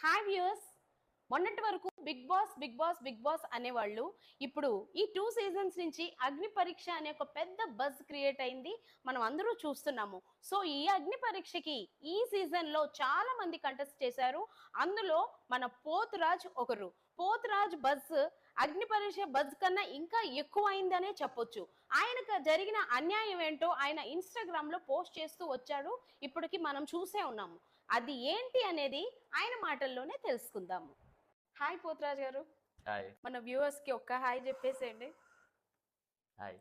Hi viewers. మొన్నటి వరకు big boss అనేవాళ్ళు ఇప్పుడు ఈ 2 సీజన్స్ నుంచి అగ్ని పరీక్ష అనే ఒక పెద్ద బజ్ క్రియేట్ అయింది. మనం అందరూ చూస్తున్నాము. సో ఈ అగ్ని పరీక్షకి ఈ సీజన్ లో చాలా మంది కంటెస్ట్ చేశారు. అందులో మన పోతురాజ్ ఒకరు. పోతురాజ్ బజ్ అగ్ని పరీక్ష బజ్ కన్నా ఇంకా ఎక్కువ అయిందనే చెప్పొచ్చు. ఆయనకు జరిగిన అన్యాయం ఏంటో ఆయన ఇన్స్టాగ్రామ్ లో పోస్ట్ చేస్తూ వచ్చాడు. ఇప్పటికి మనం చూసే ఉన్నాము. అది ఏంటి అనేది ఆయన మాటల్లోనే తెలుసుకుందాము. హాయ్ పోతురాజ్ గారు. హాయ్. మన వ్యూవర్స్ కి ఒక్క హాయ్ చెప్పేసేయండి. హాయ్.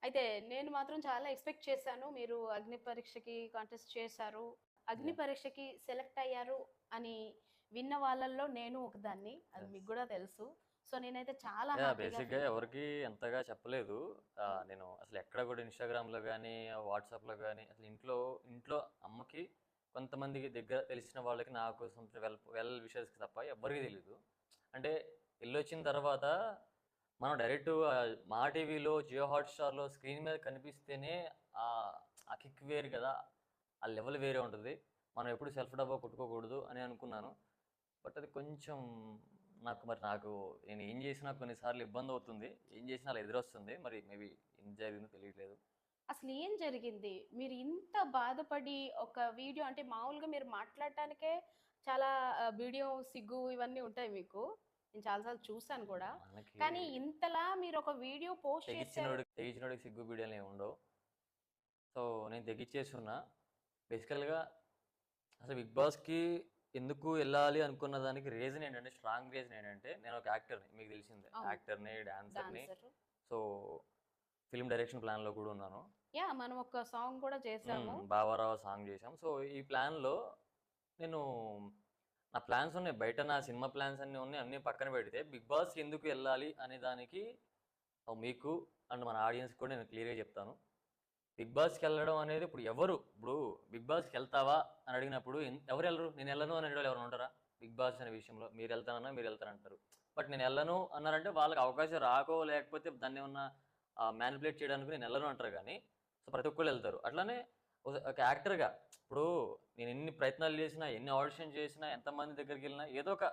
అయితే నేను మాత్రం చాలా ఎక్స్పెక్ట్ చేశాను. మీరు అగ్ని పరీక్షకి కాంటెస్ట్ చేశారు, అగ్ని పరీక్షకి సెలెక్ట్ అయ్యారు అని విన్న వాళ్ళల్లో నేను ఒకదాన్ని. అది మీకు కూడా తెలుసు. సో నేనైతే చాలా బేసిక్గా ఎవరికి ఎంతగా చెప్పలేదు. నేను అసలు ఎక్కడ కూడా ఇన్స్టాగ్రామ్లో కానీ వాట్సాప్లో కానీ అసలు ఇంట్లో అమ్మకి కొంతమందికి దగ్గర తెలిసిన వాళ్ళకి నాకు వెల్ విషెస్కి తప్ప ఎవ్వరికి తెలీదు. అంటే వెళ్ళొచ్చిన తర్వాత మనం డైరెక్ట్ మా టీవీలో జియో హాట్స్టార్లో స్క్రీన్ మీద కనిపిస్తేనే ఆ కిక్ వేరు కదా, ఆ లెవెల్ వేరే ఉంటుంది. మనం ఎప్పుడు సెల్ఫ్ డబ్బా కొట్టుకోకూడదు అని అనుకున్నాను. బట్ అది కొంచెం నాకు నేను ఏం చేసినా కొన్నిసార్లు ఇబ్బంది అవుతుంది, ఏం చేసినా అలా ఎదురొస్తుంది. మరి మేబీ ఏం జరిగిందో తెలియట్లేదు. అసలు ఏం జరిగింది? మీరు ఇంత బాధపడి ఒక వీడియో అంటే మామూలుగా మీరు మాట్లాడటానికే చాలా వీడియో సిగ్గు ఇవన్నీ ఉంటాయి మీకు. నేను చాలాసార్లు చూసాను కూడా. మనకి కానీ ఇంతలా మీరు ఒక వీడియో పోస్ట్ చేశారు. తెగించినోడికి సిగ్గు వీడియోలు ఏమి ఉండవు. సో నేను తెగించేసి ఉన్నా. బేసికల్గా అసలు బిగ్ బాస్కి ఎందుకు వెళ్ళాలి అనుకున్న దానికి రీజన్ ఏంటంటే, స్ట్రాంగ్ రీజన్ ఏంటంటే, నేను ఒక యాక్టర్ని, మీకు తెలిసిందే, యాక్టర్ని, డాన్సర్ని. సో ఫిల్మ్ డైరెక్షన్ ప్లాన్లో కూడా ఉన్నాను. మనం ఒక సాంగ్ కూడా చేసాము, బావారావు సాంగ్ చేసాం. సో ఈ ప్లాన్లో నేను నా ప్లాన్స్ ఉన్నాయి బయట, నా సినిమా ప్లాన్స్ అన్నీ ఉన్నాయి. అన్నీ పక్కన పెడితే బిగ్ బాస్కి ఎందుకు వెళ్ళాలి అనే దానికి మీకు అండ్ మన ఆడియన్స్ కూడా నేను క్లియర్గా చెప్తాను. బిగ్ బాస్కి వెళ్ళడం అనేది ఇప్పుడు బిగ్ బాస్కి వెళ్తావా అని అడిగినప్పుడు ఎవరు వెళ్ళరు? నేను వెళ్ళను అని అడిగే ఎవరు ఉంటారా? బిగ్ బాస్ అనే విషయంలో మీరు వెళ్తానంటారు. బట్ నేను వెళ్ళను అన్నారంటే వాళ్ళకి అవకాశం రాకో లేకపోతే దాన్ని ఏమన్నా మ్యానిపులేట్ చేయడానికి నేను వెళ్ళను అంటారు. కానీ సో ప్రతి ఒక్కళ్ళు వెళ్తారు. అట్లానే ఒక యాక్టర్గా ఇప్పుడు నేను ఎన్ని ప్రయత్నాలు చేసినా, ఎన్ని ఆడిషన్ చేసినా, ఎంతమంది దగ్గరికి వెళ్ళినా ఏదో ఒక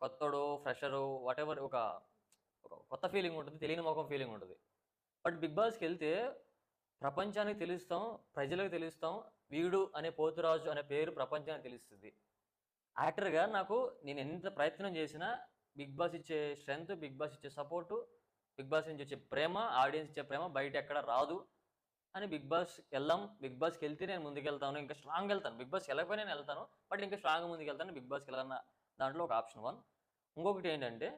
కొత్తడో ఫ్రెషరు వాటెవర్ ఒక కొత్త ఫీలింగ్ ఉంటుంది, తెలియని మొఖం ఫీలింగ్ ఉంటుంది. బట్ బిగ్ బాస్కి వెళ్తే ప్రపంచానికి తెలుస్తాం, ప్రజలకు తెలుస్తాం. వీడు అనే పోతురాజు అనే పేరు ప్రపంచానికి తెలుస్తుంది. యాక్టర్గా నేను ఎంత ప్రయత్నం చేసినా బిగ్ బాస్ ఇచ్చే స్ట్రెంగ్త్, బిగ్ బాస్ ఇచ్చే సపోర్టు, బిగ్ బాస్ నుంచి వచ్చే ప్రేమ, ఆడియన్స్ ఇచ్చే ప్రేమ బయట ఎక్కడ రాదు అని బిగ్ బాస్కి వెళ్తే నేను ముందుకెళ్తాను, ఇంకా స్ట్రాంగ్ వెళ్తాను. బిగ్ బాస్కి వెళ్ళకపోయినా నేను వెళ్తాను, బట్ ఇంకా స్ట్రాంగ్ ముందుకెళ్తాను. బిగ్ బాస్కి వెళ్ళాలన్న దాంట్లో ఒక ఆప్షన్ 1. ఇంకొకటి ఏంటంటే,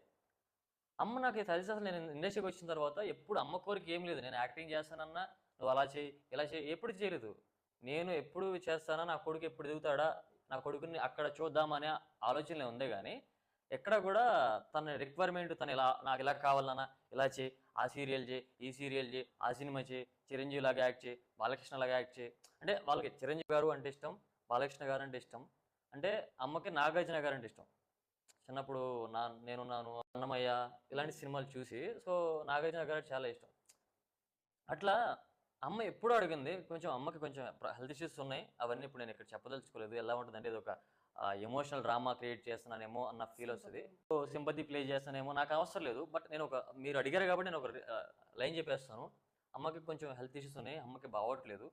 అమ్మ నాకు తెలిసి అసలు నేను ఇండస్ట్రీకి వచ్చిన తర్వాత ఎప్పుడు అమ్మ కోరిక ఏం లేదు. నేను యాక్టింగ్ చేస్తానన్నా నువ్వు అలా చేయి ఇలా చేయి ఎప్పుడు చేయలేదు. నేను ఎప్పుడు చేస్తానా, నా కొడుకు ఎప్పుడు దిగుతాడా, నా కొడుకుని అక్కడ చూద్దామనే ఆలోచనలే ఉంది. కానీ ఎక్కడ కూడా తన రిక్వైర్మెంట్ నాకు ఇలా కావాలన్నా ఇలా చేయి, ఆ సీరియల్ చేయి, ఈ సీరియల్ చేయి, ఆ సినిమా చేయి, చిరంజీవి లాగా యాక్ట్ చేయి, బాలకృష్ణ లాగా యాక్ట్ చేయి. అంటే వాళ్ళకి చిరంజీవి గారు అంటే ఇష్టం, బాలకృష్ణ గారు అంటే ఇష్టం. అంటే అమ్మకి నాగార్జున గారు అంటే ఇష్టం. చిన్నప్పుడు నేనున్నాను, అన్నమయ్య ఇలాంటి సినిమాలు చూసి సో నాగార్జున గారు చాలా ఇష్టం. అట్లా అమ్మ ఎప్పుడూ అడిగింది. అమ్మకి కొంచెం హెల్త్ ఇష్యూస్ ఉన్నాయి. అవన్నీ ఇప్పుడు నేను ఇక్కడ చెప్పదలుచుకోలేదు. ఎలా ఉంటుందంటే ఇది ఒక ఎమోషనల్ డ్రామా క్రియేట్ చేస్తున్నానేమో అన్న ఫీల్ వస్తుంది. సో సింపతి ప్లే చేస్తానేమో నాకు అవసరం లేదు. బట్ మీరు అడిగారు కాబట్టి నేను ఒక లైన్ చెప్పేస్తాను. అమ్మకి కొంచెం హెల్త్ ఇష్యూస్ ఉన్నాయి, అమ్మకి బాగోట్లేదు.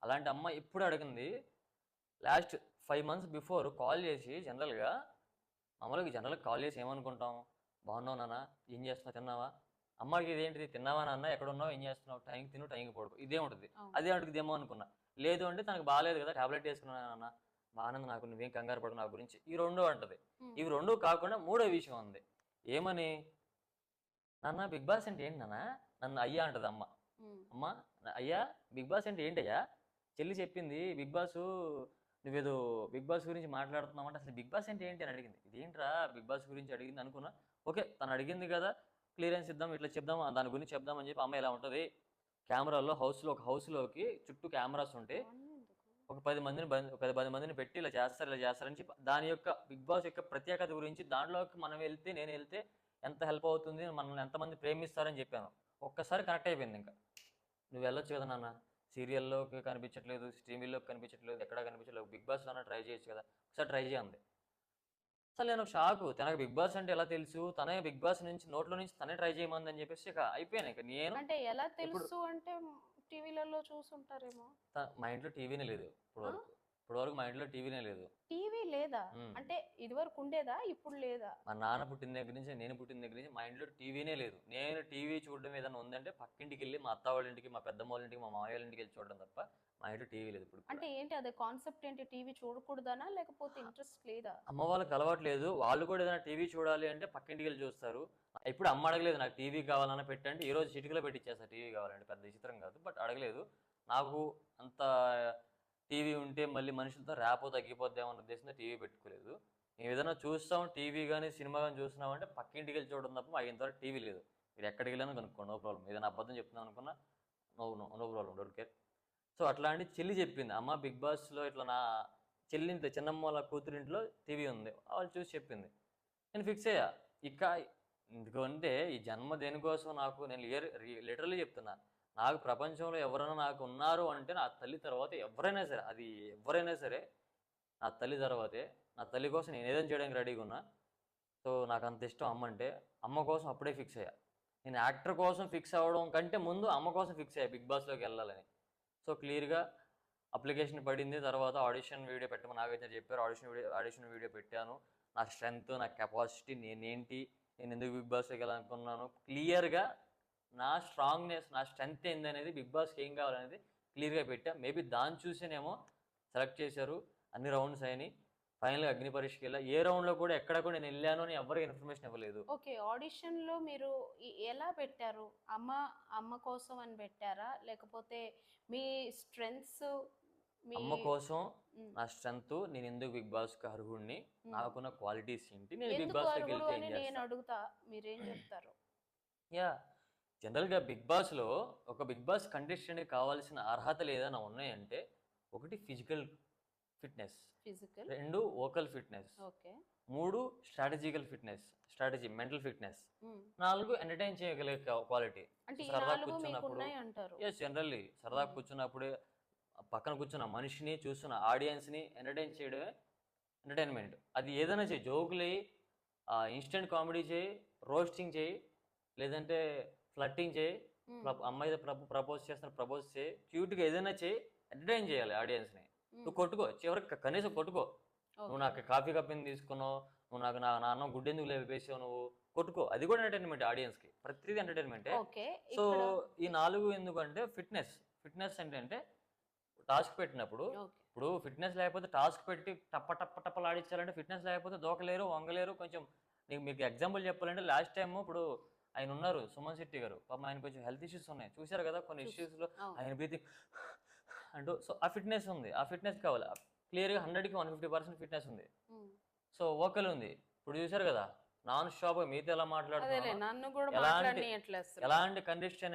అలాంటి అమ్మ ఎప్పుడు అడిగింది, లాస్ట్ 5 months బిఫోర్ కాల్ చేసి జనరల్గా కాల్ చేసి ఏమనుకుంటాం, బాగున్నావు నాన్న, ఏం చేస్తున్నావు, తిన్నావా? అమ్మకి ఇదేంటిది, తిన్నావా నాన్న, ఎక్కడున్నావు, ఏం చేస్తున్నావు, టైంకి తిను, టైంకి పడుకో, ఇదే ఉంటుంది. అదే అడుగుదేమో అనుకున్నా. లేదు అంటే తనకు బాగాలేదు కదా, టాబ్లెట్ వేసుకున్నా నాన్న, బాగానే నాకు, నువ్వేం కంగారు పడు నా గురించి, ఈ రెండు అంటది. ఇవి రెండు కాకుండా మూడో విషయం ఉంది. ఏమని, నాన్న బిగ్ బాస్ అంటే ఏంటి నాన్న, నన్ను అయ్యా అంటది అమ్మ. అమ్మ అయ్యా బిగ్ బాస్ అంటే ఏంటయ్యా, చెల్లి చెప్పింది బిగ్ బాస్, నువ్వేదో బిగ్ బాస్ గురించి మాట్లాడుతున్నావు అంటే అసలు బిగ్ బాస్ అంటే ఏంటి అని అడిగింది. ఇదేంట్రా బిగ్ బాస్ గురించి అడిగింది అనుకున్నా. ఓకే తను అడిగింది కదా, క్లియరెన్స్ ఇద్దాం, ఇట్లా చెప్దాం, దాని గురించి చెప్దామని చెప్పి అమ్మ ఇలా ఉంటుంది. కెమెరాలో ఒక హౌస్లోకి చుట్టూ కెమెరాస్ ఉంటే ఒక 10 మందిని పెట్టి ఇలా చేస్తారని చెప్పి దాని యొక్క బిగ్ బాస్ యొక్క ప్రత్యేకత గురించి, దాంట్లోకి నేను వెళ్తే ఎంత హెల్ప్ అవుతుంది, మనల్ని ఎంతమంది ప్రేమిస్తారని చెప్పాను. ఒక్కసారి కనెక్ట్ అయిపోయింది. ఇంకా నువ్వు వెళ్ళొచ్చు కదా నాన్న, సీరియల్లోకి కనిపించట్లేదు, స్ట్రీమిల్లోకి కనిపించట్లేదు, ఎక్కడా కనిపించట్లేదు, బిగ్ బాస్లో ట్రై చేయొచ్చు కదా, ఒకసారి ట్రై చేయండి. అసలు నేను షాకు. తనకు బిగ్ బాస్ అంటే ఎలా తెలుసు? తనే బిగ్ బాస్ నుంచి నోట్లో నుంచి తనే ట్రై చేయమందని చెప్పేసి ఇక అయిపోయాను. ఇక నేను అంటే ఎలా ఇప్పుడు తెలుసు అంటే టీవీలలో చూసుంటారేమో. మా ఇంట్లో టీవీనే లేదు ఇప్పటి ఆ? వరకు. ఇప్పటి వరకు మా ఇంట్లో టీవీనే లేదు. టీవీ లేదా? హ్మ్. అంటే ఇదివరకు ఉండేదా? ఇప్పుడు లేదా? మా నాన్న పుట్టిన దగ్గర నుంచి, నేను పుట్టిన దగ్గర నుంచి మా ఇంట్లో టీవీనే లేదు. నేను టీవీ చూడడం ఏదైనా ఉందంటే పక్కింటికెళ్ళి మా అత్త వాళ్ళ ఇంటికి, మా పెద్దమ్మ వాళ్ళ ఇంటికి, మా మామయ్య వాళ్ళ ఇంటికి వెళ్ళి చూడడం తప్ప మా ఇంట్లో టీవీ లేదు ఇప్పుడు కూడా. అంటే ఏంటి అదే కాన్సెప్ట్ ఏంటి? టీవీ చూడకూడదనా లేకపోతే ఇంట్రెస్ట్ లేదా? అమ్మ వాళ్ళకి అలవాట్లేదు. వాళ్ళు కూడా ఏదైనా టీవీ చూడాలి అంటే పక్కింటికి వెళ్ళి చూస్తారు. ఇప్పుడు అమ్మ అడగలేదు నాకు టీవీ కావాలన్నా పెట్టంటే ఈ రోజు చిటికలో పెట్టిచ్చేస్తా టీవీ కావాలంటే. పెద్ద విచిత్రం కాదు. బట్ అడగలేదు. నాకు అంత టీవీ ఉంటే మళ్ళీ మనుషులతో ర్యాపో తగ్గిపోద్దేమో అన్న ఉద్దేశంతో టీవీ పెట్టుకోలేదు. మేము ఏదైనా చూస్తాం టీవీ గాని, సినిమా గాని చూస్తున్నామంటే పక్కింటికి వెళ్ళి చూడడం తప్ప మాకు ఇంతవరకు టీవీ లేదు. మీరు ఎక్కడికి వెళ్ళినా కనుక్కోండి నో ప్రాబ్లమ్. ఏదైనా అబద్ధం చెప్తున్నాం అనుకున్నా no problem don't care. So అట్లాంటి చెల్లి చెప్పింది. అమ్మ బిగ్ బాస్‌లో ఇట్లా నా చెల్లింట్లో చిన్నమ్మ వాళ్ళ కూతురింట్లో టీవీ ఉంది. వాళ్ళు చూసి చెప్పింది. నేను ఫిక్స్ అయ్యా. ఇక ఎందుకంటే ఈ జన్మ దేనికోసం నాకు నేను లిటరల్లీ చెప్తున్నా. నాకు ప్రపంచంలో ఎవరైనా నాకు ఉన్నారు అంటే నా తల్లి తర్వాత ఎవరైనా సరే, అది ఎవ్వరైనా సరే నా తల్లి తర్వాతే. నా తల్లి కోసం నేను ఏదైనా చేయడానికి రెడీగా ఉన్నా. సో నాకు అంత ఇష్టం అమ్మ అంటే. అమ్మ కోసం అప్పుడే ఫిక్స్ అయ్యా. నేను యాక్టర్ కోసం ఫిక్స్ అవ్వడం కంటే ముందు అమ్మ కోసం ఫిక్స్ అయ్యా బిగ్ బాస్‌లోకి వెళ్ళాలని. సో క్లియర్‌గా అప్లికేషన్ పడింది. తర్వాత ఆడిషన్ వీడియో పెట్టమని నాగైతే చెప్పారు. ఆడిషన్ వీడియో పెట్టాను. నా స్ట్రెంగ్త్, నా కెపాసిటీ, నేనేంటి, నేను ఎందుకు బిగ్ బాస్‌లోకి వెళ్ళాలనుకున్నాను, క్లియర్‌గా నా స్ట్రాంగ్‌నెస్, నా స్ట్రెంగ్త్ ఏందనేది, బిగ్ బాస్‌కి ఏం కావాలనేది క్లియర్‌గా పెట్టా. మేబీ దాన్ని చూసేనేమో సెలెక్ట్ చేశారు. అన్ని రౌండ్స్ అయినాయి. ఫైనల్‌గా అగ్ని పరీక్షకి వెళ్ళా. ఏ రౌండ్‌లో కూడా ఎక్కడ కూడా నేను వెళ్ళాను అని ఎవరికి ఇన్ఫర్మేషన్ ఇవ్వలేదు. ఓకే. ఆడిషన్‌లో మీరు ఎలా పెట్టారు? అమ్మ అమ్మ కోసం అని పెట్టారా? లేకపోతే మీ స్ట్రెంగ్త్స్ మీ అమ్మ కోసం హ్మ్. నా స్ట్రెంగ్త్, నేను ఎందుకు బిగ్ బాస్‌కి అర్హుడిని, హ్మ్. నాకున్న క్వాలిటీస్ ఏంటి, నేను బిగ్ ఎందుకు బాస్‌లోకి అర్హుడు వెళ్తే ఏం అని నేను చేస్తా. అడుగుతా. మీరేం చెప్తారు? యాహ్! జనరల్‌గా బిగ్ బాస్‌లో ఒక బిగ్ బాస్ కంటెస్టెంట్‌కి కావాల్సిన అర్హతలు ఏదైనా ఉన్నాయంటే, ఒకటి physical fitness, physical. 2 vocal fitness, okay. 3 strategical fitness, mental fitness, హ్మ్. 4 ఎంటర్‌టైన్ చేయగలిగే క్వాలిటీ. అంటే ఈ సరదాగా 4 కూర్చున్నప్పుడు, మీకున్నాయి అంటారు. యెస్ జనరల్లీ సరదాగా హ్మ్. కూర్చున్నప్పుడే పక్కన కూర్చున్న మనిషిని, చూస్తున్న ఆడియన్స్‌ని ఎంటర్‌టైన్ చేయడమే ఎంటర్‌టైన్‌మెంట్. అది ఏదైనా చెయ్యి. జోకులెయ్యి, ఇన్‌స్టంట్ కామెడీ చెయ్యి, రోస్టింగ్ చెయ్యి, లేదంటే ఫ్లర్టింగ్ చెయ్యి, హ్మ్. అమ్మాయి ప్రపోజ్ చేస్తున్న ప్రపోజ్ చెయ్యి, క్యూట్‌గా ఏదైనా చెయ్యి, ఎంటర్‌టైన్ చేయాలి ఆడియన్స్‌ని. హ్మ్. నువ్వు కొట్టుకో, చివరికి కనీసం కొట్టుకో. నువ్వు ఓకే. నాకు కాఫీ కప్ ఎందుకు తీసుకున్నావు? నువ్వు నాకు నా అన్నం గుడ్డెందుకు లేపేసావు నువ్వు? కొట్టుకో. అది కూడా ఎంటర్‌టైన్‌మెంటే ఆడియన్స్‌కి. ప్రతిది ఎంటర్‌టైన్‌మెంటే. ఓకే. సో, ఇక్కడ ఈ 4 ఎందుకంటే ఫిట్‌నెస్. ఫిట్‌నెస్ ఏంటంటే టాస్క్ పెట్టినప్పుడు, ఓకే. ఇప్పుడు ఫిట్‌నెస్ లేకపోతే టాస్క్ పెట్టి టప్పలాడించాలంటే ఫిట్‌నెస్ లేకపోతే దూకలేరు, వంగలేరు. కొంచెం మీకు ఎగ్జాంపుల్ చెప్పాలంటే లాస్ట్ టైము ఇప్పుడు ఆయనున్నారు 'సుమన్ శెట్టి' గారు. పాపం ఆయనకి కొంచెం హెల్త్ ఇష్యూస్ ఉన్నాయి. చూసారు కదా! కొన్ని చూస్ ఇష్యూస్‌లో అవును. ఆయన బ్రీతింగ్ అంటూ, సో, ఆ ఫిట్‌నెస్ ఉంది. ఆ ఫిట్‌నెస్ కావాలి. క్లియర్‌గా 100కి 150% ఫిట్‌నెస్ ఉంది. హ్మ్. సో, వోకల్ ఉంది. ఇప్పుడు చూసారు కదా! నాన్ స్టాప్‌గా మీతో ఎలా అదేలే మాట్లాడుతున్నానో, నన్ను కూడా ఎలాంటి మాట్లాడనీయట్లే అసలు. ఎలాంటి కండిషన్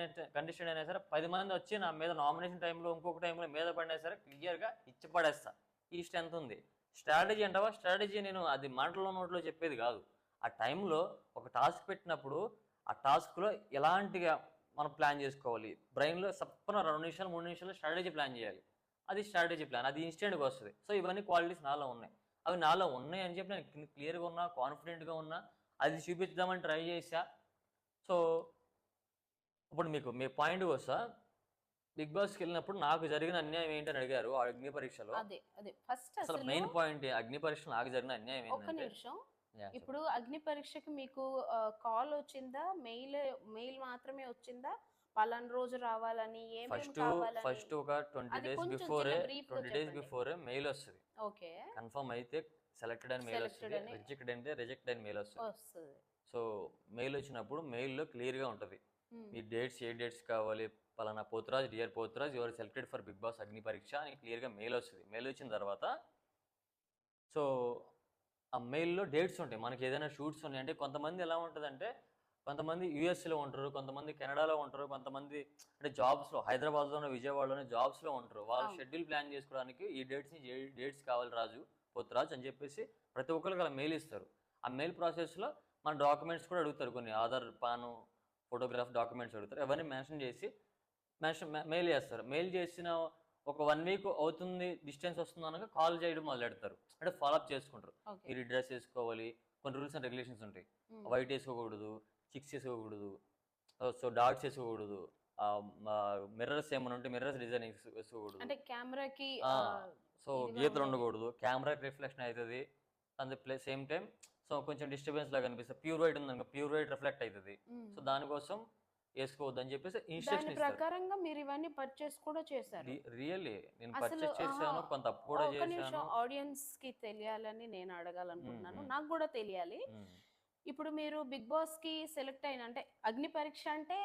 అయినా సరే 10 మంది వచ్చి నా మీద నామినేషన్ టైంలో, ఇంకొక టైంలో మీద పడినా సరే క్లియర్‌గా ఇచ్చి పడేస్తా. ఈ స్ట్రెంత్ ఉంది. స్ట్రాటజీ అంటావా? స్ట్రాటజీ నేను అది మాటలో నోట్లో చెప్పేది కాదు. ఆ టైంలో ఒక టాస్క్ పెట్టినప్పుడు, ఆ టాస్క్‌లో ఎలాంటిగా మనం ప్లాన్ చేసుకోవాలి. బ్రెయిన్‌లో సప్పున 2 నిమిషాలు, 3 నిమిషాల్లో స్ట్రాటజీ ప్లాన్ చేయాలి. అది స్ట్రాటజీ ప్లాన్. అది ఇన్‌స్టెంట్‌గా వస్తది. సో, ఇవన్నీ క్వాలిటీస్ నాలో ఉన్నాయి. అవి నాలో ఉన్నాయి అని చెప్పి నేను క్లియర్‌గా ఉన్నా, కాన్ఫిడెంట్‌గా ఉన్నా. అది చూపించుదామని ట్రై చేశా. సో, ఇప్పుడు మీ పాయింట్‌కొస్తా. 'బిగ్ బాస్'కెళ్ళినప్పుడు నాకు జరిగిన అన్యాయం ఏంటని అడిగారు ఆ అగ్ని పరీక్షలో. అదే. ఫస్ట్ అసలు అసలు మెయిన్ పాయింట్ అగ్ని పరీక్షలో నాకు జరిగిన అన్యాయం ఒక్క ఏందంటే, నిమిషం. యాహ్! ఇప్పుడు అగ్ని పరీక్షకి మీకు కాల్ వచ్చిందా? మెయిల్ మాత్రమే వచ్చిందా? పలానా రోజు రావాలని, ఏమేం ఫస్టు కావాలని? ఫస్ట్ ఒక 20 అది డేస్ కొంచెం చిన్న బిఫోరే బ్రీఫ్‌గా 20 డేస్ చెప్పండి. బిఫోరే మెయిల్ వస్తది. ఓకే. కన్ఫర్మ్ అయితే సెలెక్టెడ్ అని మెయిల్ సెలెక్టెడ్ వస్తది. అని రిజెక్టెడ్ అని మెయిల్ వస్తది. వస్తది. సో, మెయిల్ వచ్చినప్పుడు మెయిల్‌లో క్లియర్‌గా ఉంటది. హ్మ్. మీ డేట్స్ ఏ డేట్స్ కావాలి? పలానా Poturaj, dear Poturaj you are selected for big boss Agni Pariksha అని క్లియర్‌గా మెయిల్ వస్తది. మెయిల్ వచ్చిన తర్వాత, సో, ఆ మెయిల్‌లో డేట్స్ ఉంటాయి. మనకి ఏదైనా షూట్స్ ఉన్నాయి అంటే కొంతమంది ఎలా ఉంటదంటే, కొంతమంది యూఎస్‌లో ఉంటారు. కొంతమంది కెనడాలో ఉంటారు. కొంతమంది అంటే జాబ్స్‌లో హైదరాబాద్‌లోనో, విజయవాడలోనో జాబ్స్‌లో ఉంటారు. వాళ్ళు అవును. షెడ్యూల్ ప్లాన్ చేసుకోవడానికి ఈ డేట్స్ నుంచి ఏ డేట్స్ కావాలి రాజు, పోతురాజు అని చెప్పేసి ప్రతి ఒక్కరికి అలా మెయిల్ ఇస్తారు. ఆ మెయిల్ ప్రాసెస్‌లో మన డాక్యుమెంట్స్ కూడా అడుగుతారు. కొన్ని ఆధార్, పాను, ఫోటోగ్రాఫ్ డాక్యుమెంట్స్ అడుగుతారు. అవన్నీ మెన్షన్ చేసి మెయిల్ చేస్తారు. మెయిల్ చేసిన ఒక 1 వీక్ అవుతుంది, డిస్టెన్స్ వస్తుంది అనగా కాల్ చేయడం మొదలెడతారు, అంటే ఫాలోఅప్ చేసుకుంటారు. ఓకే. మీరు డ్రెస్ వేసుకోవాలి, కొన్ని రూల్స్ అండ్ రెగ్యులేషన్స్ ఉంటాయి. వైట్ వేసుకోకూడదు, చిక్స్ వేసుకోకూడదు, సో డాట్స్ వేసుకోకూడదు, మిర్రర్స్ ఏమైనా ఉంటే మిర్రర్స్ డిజైన్ వేసుకోకూడదు. అంటే కెమెరాకి సో ఇదిగా గీతలు ఉండదు. ఉండకూడదు, కెమెరాకి రిఫ్లెక్షన్ అవుతుంది. And plus same time so కొంచెం డిస్టర్బెన్స్ లాగా అనిపిస్తుంది. ప్యూర్ వైట్ ఉందనుకో, ప్యూర్ వైట్ రిఫ్లెక్ట్ అవుతుంది. సో దానికోసం వేసుకోవద్దు అని చెప్పేసి దాని ఇన్స్ట్రక్షన్ ఇస్తారు. ప్రకారంగా మీరు ఇవన్నీ పర్చేస్ కూడా చేశారు. రియల్లీ నేను అసలు పర్చేస్ చేశాను, కొంత అప్పు కూడా ఒక నిమిషం చేశాను. ఆడియన్స్ కి తెలియాలని నేను అడగాలనుకుంటున్నాను. మ్మ్. నాకు కూడా తెలియాలి. మ్మ్. ఇప్పుడు మీరు బిగ్ బాస్ కి సెలెక్ట్ అయిన అంటే అగ్ని పరీక్ష అంటే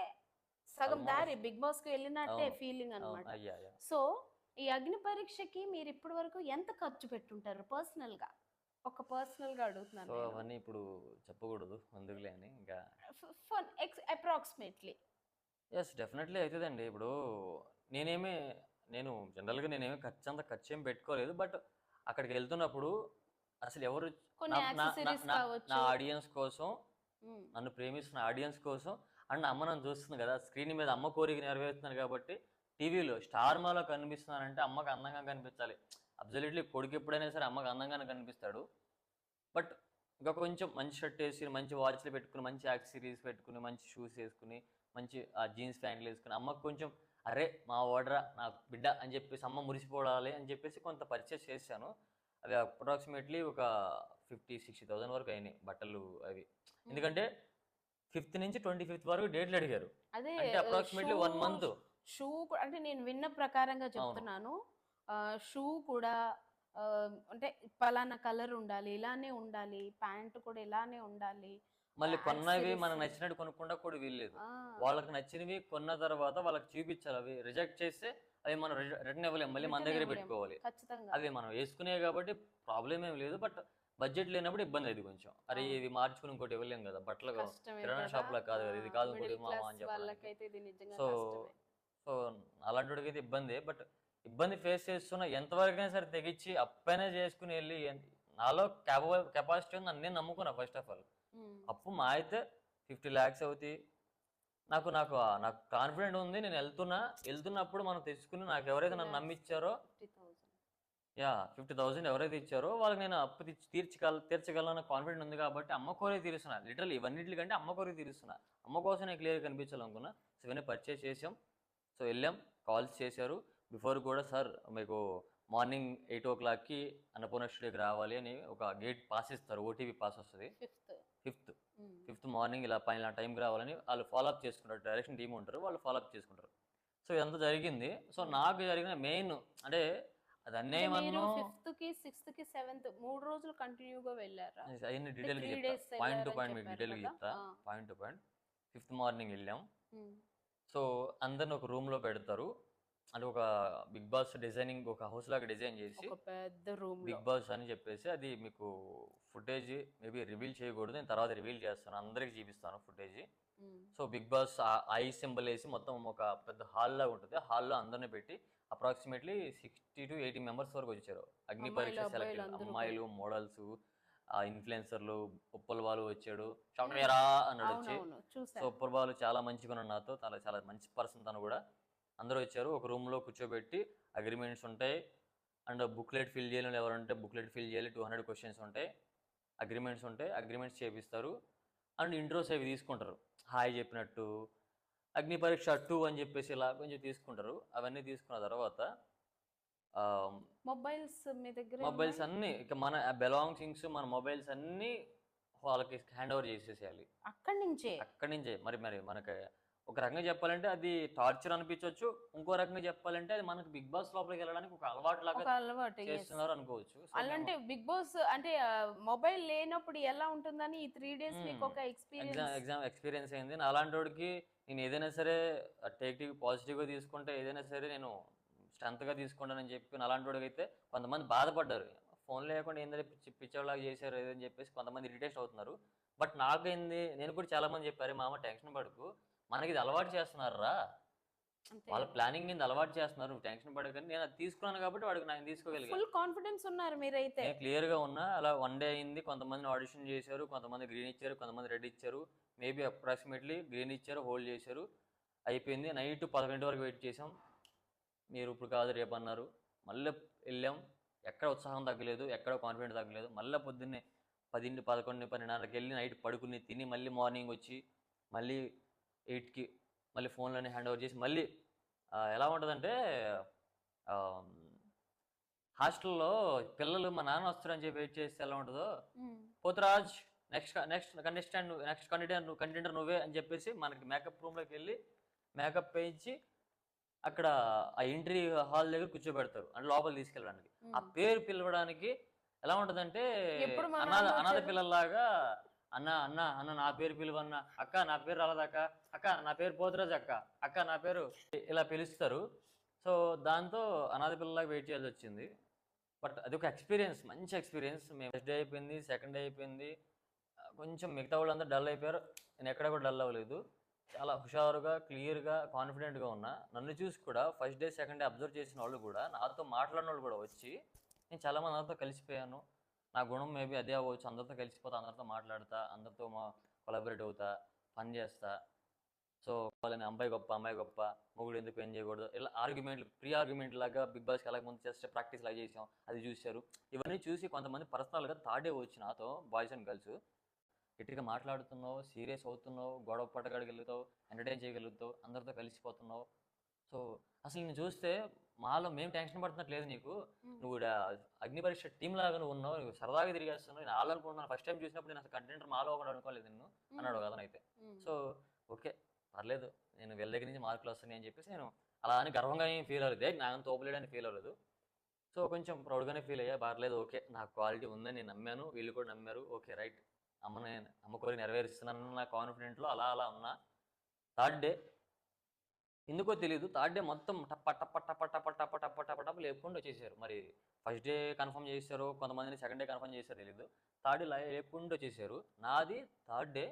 సగం Almost. దారి బిగ్ బాస్ కి వెళ్ళినట్టే అవును. ఫీలింగ్ అవును, అన్నమాట. అయ్యా. సో ఈ అగ్ని పరీక్షకి మీరు ఇప్పటి వరకు ఎంత ఖర్చు పెట్టుంటారు పర్సనల్ గా? ఒక పర్సనల్ గా అడుగుతున్నాను సో నేను. అవన్నీ ఇప్పుడు చెప్పకూడదు అందుకులే అని ఇంకా. అప్రాక్సిమేట్లీ. ఎస్, డెఫినెట్లీ అవుతుందండి. ఇప్పుడు నేను జనరల్గా నేనేమి ఖర్చు ఏం పెట్టుకోలేదు. బట్ అక్కడికి వెళ్తున్నప్పుడు అసలు ఎవరు కొన్ని నా నా- నా- యాక్సెసరీస్ నా- కావచ్చు. నా ఆడియన్స్ కోసం, నన్ను ప్రేమిస్తున్న ఆడియన్స్ కోసం, అండ్ అమ్మ నన్ను చూస్తుంది కదా, స్క్రీన్ మీద అమ్మ కోరిక నెరవేరుతున్నాను కాబట్టి, టీవీలో స్టార్ మాలో కనిపిస్తున్నానంటే అమ్మకి అందంగా కనిపించాలి. అబ్జల్యూట్లీ కొడుకు ఎప్పుడైనా సరే అమ్మకి అందంగానే కనిపిస్తాడు. బట్ ఇంకా కొంచెం మంచి షర్ట్ వేసి, మంచి వాచ్లు పెట్టుకుని, మంచి యాక్సెసరీస్ పెట్టుకుని, మంచి షూస్ వేసుకుని, మంచి జీన్స్ ప్యాంట్లు వేసుకుని, అమ్మకు కొంచెం అరే మా ఓడరా నా బిడ్డ అని చెప్పేసి అమ్మ మురిసిపోవాలి అని చెప్పేసి కొంత పర్చేస్ చేశాను. అవి అప్రాక్సిమేట్లీ ఒక 50-60,000 వరకు అయినాయి బట్టలు అవి. ఎందుకంటే 5th నుంచి 25th వరకు డేట్లు అడిగారు, అదే అంటే అప్రాక్సిమేట్లీ 1 మంత్. షూ అంటే నేను విన్న ప్రకారంగా చెప్తున్నాను. షూ కూడా అంటే పలానా కలర్ ఉండాలి, ఇలానే ఉండాలి, ప్యాంట్ కూడా ఇలానే ఉండాలి. మళ్ళీ కొన్నవి accessories. మనం నచ్చినట్టు కొనుక్కుండా కూడా వీల్లేదు. ఆ, వాళ్ళకి నచ్చినవి కొన్న తర్వాత వాళ్ళకి చూపించాలి. అవి రిజెక్ట్ చేస్తే అవి మనం రిటర్న్ ఇవ్వలేము, మళ్ళీ మన return దగ్గర ఇవ్వలేము. పెట్టుకోవాలి. ఖచ్చితంగా. అవి మనం వేసుకునేవి కాబట్టి ప్రాబ్లం ఏం లేదు. బట్ బడ్జెట్ లేనప్పుడు ఇబ్బంది అది కొంచెం. అరే ఇవి మార్చుకుని ఇంకోటి ఇవ్వలేం కదా, బట్టలు కష్టమే కిరాణా కదా. షాప్ లా కాదు కదా, ఇది కాదు ఇంకోటి మిడిల్ మామ క్లాస్ అని చెప్పడానికి. వాళ్ళకైతే ఇది నిజంగా సో కష్టమే. సో అలాంటి వాడికి అయితే ఇబ్బంది. బట్ ఇబ్బంది ఫేస్ చేస్తున్న ఎంతవరకైనా సరే తెగించి అప్పైనా చేసుకుని వెళ్ళి నాలో కెపాసిటీ ఉంది, నన్ను నేను నమ్ముకున్నా. First of all um. అప్పు మా అయితే 50 lakhs అవుతాయి. నాకు నాకు నాకు కాన్ఫిడెంట్ ఉంది. నేను వెళ్తున్నప్పుడు మనం తెచ్చుకుని నాకు ఎవరైతే నన్ను నమ్మిచ్చారో 50,000. 50,000 ఎవరైతే ఇచ్చారో వాళ్ళకి నేను అప్పు తీర్చగలను కాన్ఫిడెంట్ ఉంది కాబట్టి అమ్మ కోరిక తీరుస్తున్నా. లిటరల్ ఇవన్నిటికంటే అమ్మ కోరిక తీరుస్తున్నా. అమ్మ కోసం నేను క్లియర్ కనిపించాలనుకున్నా. సో ఇవన్నీ పర్చేస్ చేసాం. సో వెళ్ళాం, కాల్స్ చేశారు బిఫోర్ కూడా, సార్ మీకు మార్నింగ్ 8 o'clockకి అన్నపూర్ణ స్టూడియోకి రావాలి అని ఒక గేట్ పాస్ ఇస్తారు, ఓటీపీ పాస్ వస్తుంది. 5th. 5th మార్నింగ్ ఇలా పైన టైంకి రావాలని వాళ్ళు ఫాలోఅప్ చేసుకుంటారు. డైరెక్షన్ టీం ఉంటారు, వాళ్ళు ఫాలోఅప్ చేసుకుంటారు. సో ఇదంతా జరిగింది. సో నాకు జరిగిన మెయిన్ అంటే అది అన్యాయం మీరు అన్నో 5th కి 6th కి 7th 3 రోజులు కంటిన్యూగా వెళ్ళారా? అవన్నీ డీటెయిల్గా 3 చెప్తా, days పాయింట్ టు వెళ్ళారని పాయింట్ మీకు చెప్పారు డీటెయిల్గా కదా. చెప్తా, point to point. 5th morning వెళ్ళాం. ఉమ్. సో అందరిని ఒక రూమ్లో పెడతారు, అంటే ఒక బిగ్ బాస్ డిజైనింగ్ ఒక హౌస్ లాగా డిజైన్ చేసి ఒక పెద్ద రూమ్ లో. బిగ్ బాస్ అని చెప్పేసి, అది మీకు ఫుటేజ్ మేబీ రివీల్ చేయకూడదు, నేను తర్వాత రివీల్ చేస్తాను, అందరికి చూపిస్తాను footage. Um. So big boss eye symbol వేసి మొత్తం ఒక పెద్ద హాల్ లాగా ఉంటుంది. హాల్లో అందరిని పెట్టి అప్రాక్సిమేట్లీ 60 to 80 members వరకు వచ్చారు. అగ్ని పరీక్ష అమ్మాయిలు, సెలెక్ట్ అబ్బాయిలు అందరూ అమ్మాయిలు, మోడల్స్, ఇన్ఫ్లుయెన్సర్లు, ఉప్పల్ వాళ్ళు వచ్చాడు. షాక్రా అన్నాడు వచ్చి. అవునవును సో చూసాను. ఉప్పల్ వాళ్ళు చాలా మంచిగా ఉన్నాడు నాతో, చాలా చాలా మంచి పర్సన్ తను కూడా. అందరూ వచ్చారు, ఒక రూమ్లో కూర్చోబెట్టి అగ్రిమెంట్స్ ఉంటాయి, అండ్ బుక్లెట్ ఫిల్ చేయాలని ఎవరంటే బుక్లెట్ ఫిల్ చేయాలి. 200 questions ఉంటాయి, అగ్రిమెంట్స్ ఉంటాయి, అగ్రిమెంట్స్ చేపిస్తారు. అండ్ ఇంట్రోస్ అవి తీసుకుంటారు, హాయ్ చెప్పినట్టు, అగ్ని పరీక్ష 2 అని చెప్పేసి ఇలా కొంచెం తీసుకుంటారు. అవన్నీ తీసుకున్న తర్వాత మొబైల్స్ మీ దగ్గర మొబైల్స్ అన్నీ ఇక మన బెలాంగింగ్స్, మన మొబైల్స్ అన్నీ వాళ్ళకి హ్యాండ్ ఓవర్ చేసేసేయాలి అక్కడి నుంచే. అక్కడి నుంచే. మరి మరి మనకి ఒక రకంగా చెప్పాలంటే అది టార్చర్ అనిపించవచ్చు, ఇంకో రకంగా చెప్పాలంటే అది మనకి బిగ్ బాస్ లోపలికి వెళ్ళడానికి ఒక అలవాటు ఒక లాగా అలవాటు. yes. చేస్తున్నారు అనుకోవచ్చు. సో అలాంటి బిగ్ బాస్ అంటే మొబైల్ లేనప్పుడు ఎలా ఉంటుందని ఈ 3 days మీకు ఒక ఎక్స్పీరియన్స్. ఎక్స్పీరియన్స్ అయింది. నా అలాంటి వాడికి నేను ఏదైనా సరే పాజిటివ్గా తీసుకుంటే, ఏదైనా సరే నేను స్ట్రెంత్గా తీసుకుంటానని చెప్పి నా అలాంటి వాడికి అయితే కొంతమంది బాధపడ్డారు. ఫోన్ లేకుండా ఏంటంటే పిచ్చోళ్ళలాగా చేశారు ఏదని చెప్పేసి కొంతమంది ఇరిటేట్ అవుతున్నారు. బట్ నాకైంది, నేను కూడా చాలా మంది చెప్పారు, మా అమ్మ టెన్షన్ పడకు, మనకి ఇది అలవాటు చేస్తున్నారా, వాళ్ళ ప్లానింగ్ మీద అలవాటు చేస్తున్నారు, నువ్వు టెన్షన్ పడకని. నేను అది తీసుకున్నాను కాబట్టి వాడికి నేను తీసుకోగలిగాను. ఫుల్ కాన్ఫిడెన్స్ ఉన్నారు మీరైతే. నేను క్లియర్గా ఉన్నా. అలా 1 day అయింది, కొంతమంది ఆడిషన్ చేశారు, కొంతమంది గ్రీన్ ఇచ్చారు, కొంతమంది రెడ్ ఇచ్చారు. మేబీ అప్రాక్సిమేట్లీ గ్రీన్ ఇచ్చారు, హోల్డ్ చేశారు, అయిపోయింది. నైట్ 11 వరకు వెయిట్ చేసాం. మీరు ఇప్పుడు కాదు రేపు అన్నారు. మళ్ళీ వెళ్ళాం. ఎక్కడ ఉత్సాహం తగ్గలేదు, ఎక్కడ కాన్ఫిడెంట్ తగ్గలేదు. మళ్ళీ పొద్దున్నే 10, 11, 12:30కి వెళ్ళి నైట్ పడుకుని తిని మళ్ళీ మార్నింగ్ వచ్చి మళ్ళీ 8కి మళ్ళీ ఫోన్లోనే హ్యాండ్ ఓవర్ చేసి మళ్ళీ ఎలా ఉంటుందంటే హాస్టల్లో పిల్లలు మా నాన్న వస్తారని చెప్పి వెయిట్ చేస్తే ఎలా ఉంటుందో, పోతురాజ్ నెక్స్ట్ కంటెంటర్ నువ్వే అని చెప్పేసి మనకి మేకప్ రూమ్లోకి వెళ్ళి మేకప్ వేయించి అక్కడ ఆ ఎంట్రీ హాల్ దగ్గర కూర్చోబెడతారు అంటే లోపల తీసుకెళ్ళడానికి. ఆ పేరు పిలవడానికి ఎలా ఉంటుందంటే అనాథ పిల్లల్లాగా అన్న అన్న అన్న నా పేరు పిలువన్న, అక్క నా పేరు రాలేదక్క, అక్క నా పేరు పోతురాజ్, అక్క నా పేరు ఇలా పిలుస్తారు. సో దాంతో అనాథ పిల్లలాగా వెయిట్ చేయాల్సి వచ్చింది. బట్ అది ఒక ఎక్స్పీరియన్స్, మంచి ఎక్స్పీరియన్స్. మేము ఫస్ట్ డే అయిపోయింది, సెకండ్ డే అయిపోయింది, కొంచెం మిగతా వాళ్ళందరూ డల్ అయిపోయారు. నేను ఎక్కడ కూడా డల్ అవ్వలేదు. చాలా హుషారుగా, క్లియర్గా, కాన్ఫిడెంట్గా ఉన్నా. నన్ను చూసి కూడా first day second day observe చేసిన వాళ్ళు కూడా, నాతో మాట్లాడిన వాళ్ళు కూడా వచ్చి, నేను చాలామంది అందరితో కలిసిపోయాను. నా గుణం మేబీ అదే అవ్వచ్చు. అందరితో కలిసిపోతా, అందరితో మాట్లాడతా, అందరితో కొలాబరేట్ అవుతా, పని చేస్తా. సో వాళ్ళని అమ్మాయి గొప్ప, మొగుడు ఎందుకు ఏం చేయకూడదు, ఇలా ప్రీ ఆర్గ్యుమెంట్ లాగా బిగ్ బాస్కి ఎలా ముందు చేస్తే ప్రాక్టీస్ లాగా చేసాం, అది చూశారు. ఇవన్నీ చూసి కొంతమంది పర్సనల్గా థర్డ్ డే వచ్చి నాతో బాయ్స్ అండ్ గర్ల్స్ గట్టిగా మాట్లాడుతున్నావు, సీరియస్ అవుతున్నావు, గొడవ పడగలుగుతావు, ఎంటర్టైన్ చేయగలుగుతావు, అందరితో కలిసిపోతున్నావు. సో అసలు నేను చూస్తే మాలో మేము టెన్షన్ పడుతున్నట్టు లేదు నీకు, నువ్వు అగ్ని పరీక్ష టీం లాగా నువ్వు ఉన్నావు, నువ్వు సరదాగా తిరిగేస్తున్నావు. నేను అనుకుంటున్నాను ఫస్ట్ టైం చూసినప్పుడు నేను అసలు కంటెంటర్ మాలో ఒకటి అనుకోలేదు నిన్ను అన్నాడు కదనైతే. సో ఓకే పర్లేదు, నేను వీళ్ళ దగ్గర నుంచి మార్కులు వస్తున్నాయి అని చెప్పేసి నేను అలా అని గర్వంగా ఏం ఫీల్ అవ్వలేదు, నాకు తోపలేడని ఫీల్ అవ్వలేదు. సో కొంచెం ప్రౌడ్గానే ఫీల్ అయ్యా, పర్లేదు ఓకే నాకు క్వాలిటీ ఉందని నేను నమ్మాను, వీళ్ళు కూడా నమ్మారు, ఓకే రైట్ అమ్మ కోరి నెరవేరుస్తున్నాను నా కాన్ఫిడెంట్లో అలా ఉన్నా. థర్డ్ డే ఎందుకో తెలియదు, థర్డ్ డే మొత్తం టప్ప లేపుకుంటూ వచ్చేసారు. మరి ఫస్ట్ డే కన్ఫర్మ్ చేశారు, కొంతమందిని సెకండ్ డే కన్ఫర్మ్ చేశారు తెలియదు, థర్డ్ డే లేపుకుంటూ వచ్చేసారు. నాది third day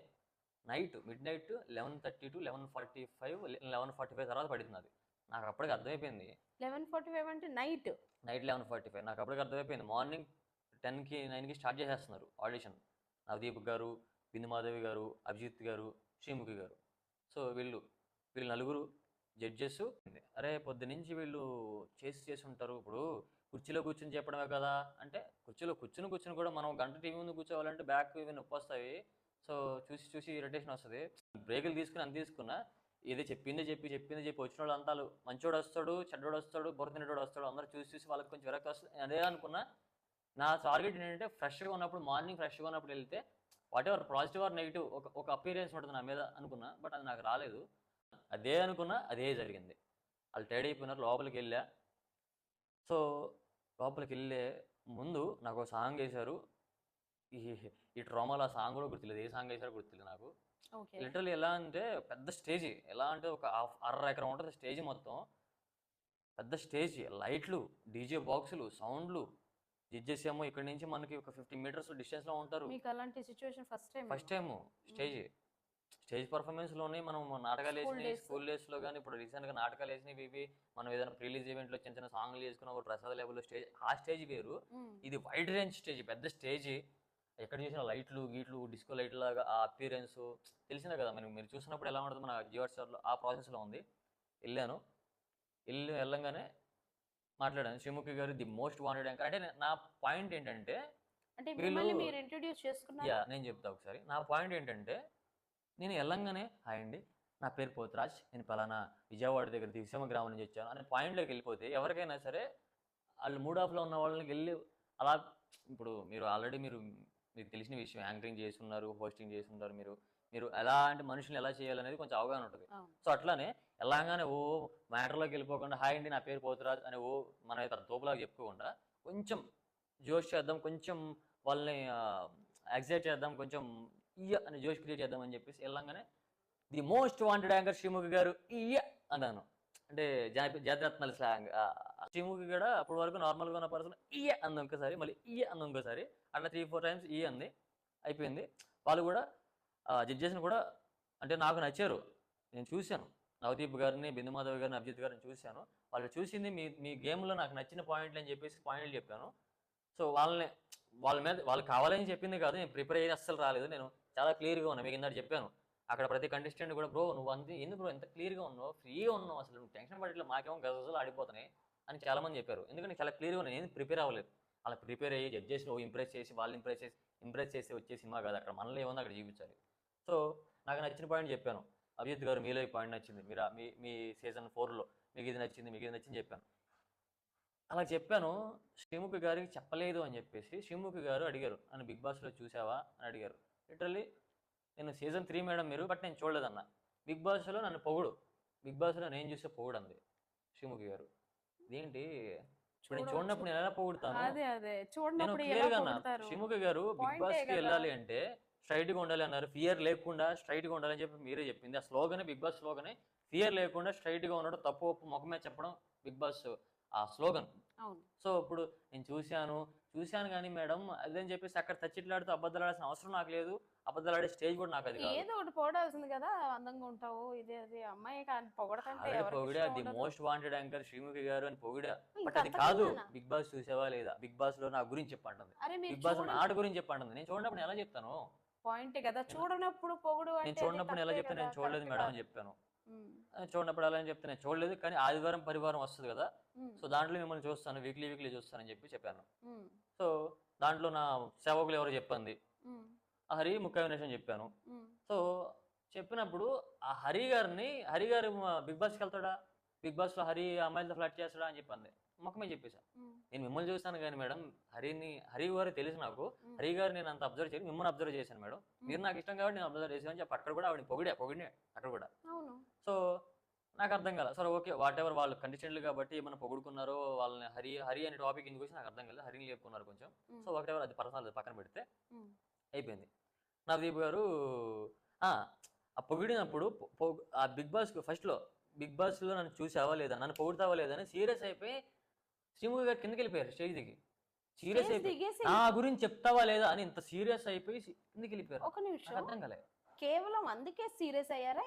night midnight 11:30 to 11:45 తర్వాత పడింది అది. నాకు అప్పటికి అర్థమైపోయింది 11:45 అంటే నైట్ 11:45. నాకు అప్పటికి అర్థమైపోయింది మార్నింగ్ 10కి 9కి స్టార్ట్ చేసేస్తున్నారు ఆడిషన్. నవదీప్ గారు, బిందు మాధవి గారు, అభిజిత్ గారు, శ్రీముఖి గారు. సో వీళ్ళు నలుగురు జడ్జెస్. అరే పొద్దు నుంచి వీళ్ళు చేసి ఉంటారు, ఇప్పుడు కుర్చీలో కూర్చుని చెప్పడమే కదా అంటే, కుర్చీలో కూర్చుని కూడా మనం గంట టీవీ ముందు కూర్చోవాలంటే బ్యాక్ ఇవి నొప్పి వస్తాయి. సో చూసి ఇరిటేషన్ వస్తుంది. బ్రేకులు తీసుకుని అంత తీసుకున్నా ఏదో చెప్పింది చెప్పి వచ్చిన వాళ్ళు అంతా మంచోడు వస్తాడు, చెడ్డోడు వస్తాడు, బొరతినోడు వస్తాడు, అందరూ చూసి వాళ్ళకి కొంచెం విరక్తి వస్తుంది. అదే అనుకున్నా. నా టార్గెట్ ఏంటంటే ఫ్రెష్గా ఉన్నప్పుడు, మార్నింగ్ ఫ్రెష్గా ఉన్నప్పుడు వెళ్తే what ever positive or negative ఒక అపీరియన్స్ ఉంటుంది నా మీద అనుకున్నా. బట్ అది నాకు రాలేదు. అదే అనుకున్నా, అదే జరిగింది. వాళ్ళు టైడ్ అయిపోయినారు. లోపలికి వెళ్ళా. సో లోపలికి వెళ్ళే ముందు నాకు ఒక సాంగ్ వేశారు. ఈ ట్రామాలో ఆ సాంగ్ కూడా గుర్తులేదు, ఏ సాంగ్ వేశారో గుర్తులేదు నాకు. లిటరల్లీ ఎలా అంటే పెద్ద స్టేజ్, ఎలా అంటే ఒక అర ఎకరం ఉంటుంది స్టేజ్ మొత్తం. పెద్ద స్టేజ్, లైట్లు, డీజే బాక్సులు, సౌండ్లు. జడ్జెస్ ఏమో ఇక్కడ నుంచి మనకి ఒక 50 meters డిస్టెన్స్లో ఉంటారు. అలాంటి సిచ్యువేషన్ ఫస్ట్ టైం స్టేజ్ పర్ఫార్మెన్స్లోనే మనం నాటకాలు వేసినవి స్కూల్ డేస్లో, కానీ ఇప్పుడు రీసెంట్గా నాటకాలు వేసినవి ఇవి మనం ఏదైనా ప్రిలీజ్ ఈవెంట్లో చిన్న సాంగ్లు చేసుకున్న ఒక ప్రసాద లెవెల్లో స్టేజ్, ఆ స్టేజ్ వేరు. ఇది వైడ్ రేంజ్ స్టేజ్, పెద్ద స్టేజ్. ఎక్కడ చూసిన లైట్లు గీట్లు, డిస్కో లైట్ లాగా ఆ అపీరెన్స్ తెలిసిందే కదా మీరు చూసినప్పుడు ఎలా ఉంటుంది మన జియో స్టార్లో, ఆ ప్రాసెస్లో ఉంది. వెళ్ళంగానే మాట్లాడాను. శ్రీముఖి గారు ది మోస్ట్ వాంటెడ్ యాంకర్. అంటే నా పాయింట్ ఏంటంటే, నేను చెప్తా ఒకసారి. నా పాయింట్ ఏంటంటే, నేను వెళ్ళంగానే హాయ్ అండి నా పేరు పోతురాజ్, నేను పలానా విజయవాడ దగ్గర దివ్యమ గ్రామం నుంచి వచ్చాను అనే పాయింట్లోకి వెళ్ళిపోతే ఎవరికైనా సరే వాళ్ళు మూడ్ ఆఫ్లో ఉన్న వాళ్ళకి వెళ్ళి అలా, ఇప్పుడు మీరు ఆల్రెడీ మీకు తెలిసిన విషయం, యాంకరింగ్ చేస్తున్నారు, హోస్టింగ్ చేస్తున్నారు, మీరు ఎలాంటి మనుషులు ఎలా చేయాలనేది కొంచెం అవగాహన ఉంటుంది. సో అట్లానే ఎలాగానే మ్యాటర్లోకి వెళ్ళిపోకుండా హాయ్ అండి నా పేరు పోతురాజ్ అని మనం అయితే తోపులాగా చెప్పుకోకుండా కొంచెం జోష్ చేద్దాం, కొంచెం వాళ్ళని ఎగ్జైట్ చేద్దాం, కొంచెం అని జోష్ క్రియేట్ చేద్దాం అని చెప్పేసి వెళ్ళంగానే the most wanted anchor Sreemukhi గారు అన్నాను. అంటే జాతిరత్నాల స్లాంగ్. శ్రీముఖి కూడా అప్పటి వరకు నార్మల్గా ఉన్న పర్సన్ అంది ఇంకోసారి, మళ్ళీ అంది ఇంకోసారి, అట్లా 3-4 times అంది. అయిపోయింది. వాళ్ళు కూడా జడ్జెస్ని కూడా అంటే నాకు నచ్చారు. నేను చూశాను నవదీప్ గారిని, బిందు మాధవ్ గారిని, అభిజిత్ గారిని చూశాను. వాళ్ళు చూసింది మీ గేమ్లో నాకు నచ్చిన పాయింట్లు అని చెప్పేసి పాయింట్లు చెప్పాను. సో వాళ్ళ మీద వాళ్ళు కావాలని చెప్పింది కాదు, నేను ప్రిపేర్ అయ్యి అస్సలు రాలేదు. నేను చాలా క్లియర్గా ఉన్నాను, మీకు ఇందాక చెప్పాను. అక్కడ ప్రతి కంటెస్టెంట్ కూడా బ్రో నువ్వు అంతే ఎందుకు బ్రో ఎంత క్లియర్గా ఉన్నావు ఫ్రీగా ఉన్నావు అసలు నువ్వు టెన్షన్ పడట్లేదు మాకేమో గజలు ఆడిపోతున్నాయి అని చాలా మంది చెప్పారు. ఎందుకంటే చాలా క్లియర్గా ఉన్నాను, నేను ప్రిపేర్ అవ్వలేదు. అలా ప్రిపేర్ అయ్యి జడ్జెస్ ఇంప్రెస్ చేసి వాళ్ళు ఇంప్రెస్ చేసి వచ్చే సినిమా కాదు. అక్కడ మనలో ఏముందో అక్కడ చూపించాలి. సో నాకు నచ్చిన పాయింట్ చెప్పాను. అభిజిత్ గారు మీలో ఈ పాయింట్ నచ్చింది, మీరు మీ సీజన్ 4లో మీకు ఇది నచ్చింది చెప్పాను. అలా చెప్పాను. శ్రీముఖి గారికి చెప్పలేదు అని చెప్పేసి శ్రీముఖి గారు అడిగారు, నన్ను బిగ్ బాస్లో చూసావా అని అడిగారు. లిటరల్లీ నేను సీజన్ 3 మేడం మీరు, బట్ నేను చూడలేదన్న. బిగ్ బాస్లో నన్ను పొగుడు, బిగ్ బాస్లో నేను చూసే పొగుడు అంది శ్రీముఖి గారు. ఇదేంటి ఇప్పుడు నేను చూడనప్పుడు నేను ఎలా పొగుడుతాను? నేను చూడనప్పుడు ఎలా క్లియర్గా అన్నా, పొగుడుతారు? శ్రీముఖి గారు బిగ్ పాయింటే బాస్కి కదా. వెళ్ళాలి అంటే స్ట్రైట్గా ఉండాలి అన్నారు. ఫియర్ లేకుండా స్ట్రైట్గా ఉండాలని చెప్పి మీరే చెప్పింది. ఆ స్లోగనే బిగ్ బాస్ స్లోగనే ఫియర్ లేకుండా స్ట్రైట్గా ఉండడం, తప్పు ఒప్పు ముఖమే చెప్పడం బిగ్ బాస్ ఆ స్లోగన్. అవును. సో ఇప్పుడు నేను చూశాను కానీ మేడం అదని చెప్పేసి అక్కడ తచ్చిట్లాడుతూ అబద్ధాలు ఆడాల్సిన అవసరం నాకు లేదు. అబద్ధాలు ఆడే స్టేజ్ కూడా నాకు అది కాదు. ఏదో ఒకటి పొగడాల్సింది కదా, అందంగా ఉంటావు ఇదే అది అమ్మాయి కానీ పొగడతంటే ఆవిడ ఎవరికి పొగిడా ఇష్టం ది ఉండదు. మోస్ట్ వాంటెడ్ యాంకర్ శ్రీముఖి గారు అని పొగిడా. బట్ ఇంకా అది కాదు, అంతకన్నానా? బిగ్ బాస్ చూసావా లేదా, బిగ్ బాస్ లో నా గురించి చెప్పంటుంది, అరే మీరు బిగ్ బాస్ లో చూడ ఆట గురించి చెప్పంటుంది. నేను చూడనప్పుడు నేను ఎలా చెప్తాను? పాయింటే కదా, చూడనప్పుడు పొగుడు నేను అంటే అది చూడనప్పుడు నేను ఎలా తప్పే చెప్తాను? కదా, నేను చూడలేదు కరెక్ట్ మేడం కాదు. అని చెప్పాను. ఉమ్, చూడనప్పుడు అలా అని చెప్తే నేను చూడలేదు, కానీ ఆదివారం పరివారం వస్తుంది కదా, ఉమ్, సో దాంట్లో మిమ్మల్ని చూస్తాను, వీక్లీ చూస్తానని చెప్పాను. ఉమ్, సో దాంట్లో నా సేవకులు ఎవరో చెప్పింది, ఉమ్, ఆ హరి ముఖ్య వినేషన్ చెప్పాను. ఉమ్, సో చెప్పినప్పుడు ఆ హరి గారు బిగ్ బాస్కి వెళ్తాడా, బిగ్ బాస్లో హరి అమ్మాయిలతో ఫ్లాట్ చేస్తాడా అని చెప్పింది. ముఖమే చెప్పేసా. ఉమ్, నేను మిమ్మల్ని చూస్తాను కానీ మేడం హరి గారు తెలుసు నాకు, ఉమ్, హరి గారు నేను అంత అబ్జర్వ్ చేయను, మిమ్మల్ని అబ్జర్వ్ చేశాను మేడం, మీరు నాకు ఇష్టం కాబట్టి నేను అబ్జర్వ్ చేశాను అని చెప్పి అక్కడ కూడా ఆవిడ పొగిడే అక్కడ కూడా. అవును. సో నాకు అర్థం కాలేదు. సరే ఓకే వాట్ ఎవర్, వాళ్ళు కండిషన్లు కాబట్టి ఏమైనా పొగుడుకున్నారో వాళ్ళని హరి అనే టాపిక్ ఎందుకు వచ్చి నాకు అర్థం కాలేదు. హరిని లేపుకున్నారు కొంచెం. ఉమ్, సో వాట్ ఎవర్, అది పర్సనల్, అది పక్కన పెడితే ఉమ్, అయిపోయింది. నవదీప్ గారు ఆ ఆ పొగిడినప్పుడు ఆ బిగ్ బాస్లో నన్ను చూసావా లేదా, నన్ను పొగుడుతావా లేదా అని సీరియస్ అయిపోయి శ్రీముఖి గారు కిందకి వెళ్ళిపోయారు స్టేజ్ దిగి. సీరియస్ స్టేజ్ అయిపోయి దిగేసి నా గురించి చెప్తావా లేదా అని ఇంత సీరియస్ అయిపోయి కిందకి వెళ్ళిపోయారు. ఒక నాకు నిమిషం, అర్థం కాలేదు. కేవలం అందుకే సీరియస్ అయ్యారా